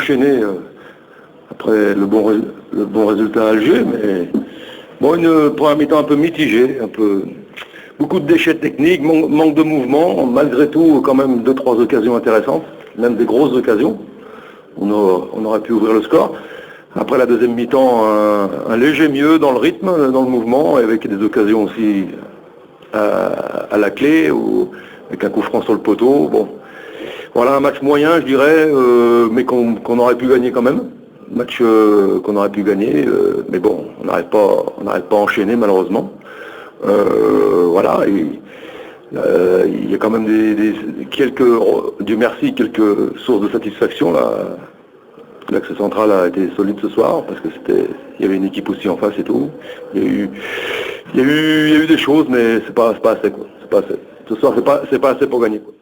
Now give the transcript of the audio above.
enchaîner après le bon résultat à Alger, mais bon, une première mi-temps un peu mitigée, beaucoup de déchets techniques, manque de mouvement, malgré tout quand même 2-3 occasions intéressantes, même des grosses occasions. On aurait pu ouvrir le score. Après la deuxième mi-temps, un léger mieux dans le rythme, dans le mouvement, avec des occasions aussi à la clé, avec un coup franc sur le poteau. Bon, voilà un match moyen, je dirais, mais qu'on aurait pu gagner quand même. Match qu'on aurait pu gagner, mais bon, on n'arrête pas à enchaîner malheureusement. Voilà, il y a quand même Dieu merci, quelques sources de satisfaction là. L'axe central a été solide ce soir parce que il y avait une équipe aussi en face et tout. Il y a eu des choses, mais c'est pas assez quoi. C'est pas assez. Ce soir, c'est pas assez pour gagner quoi.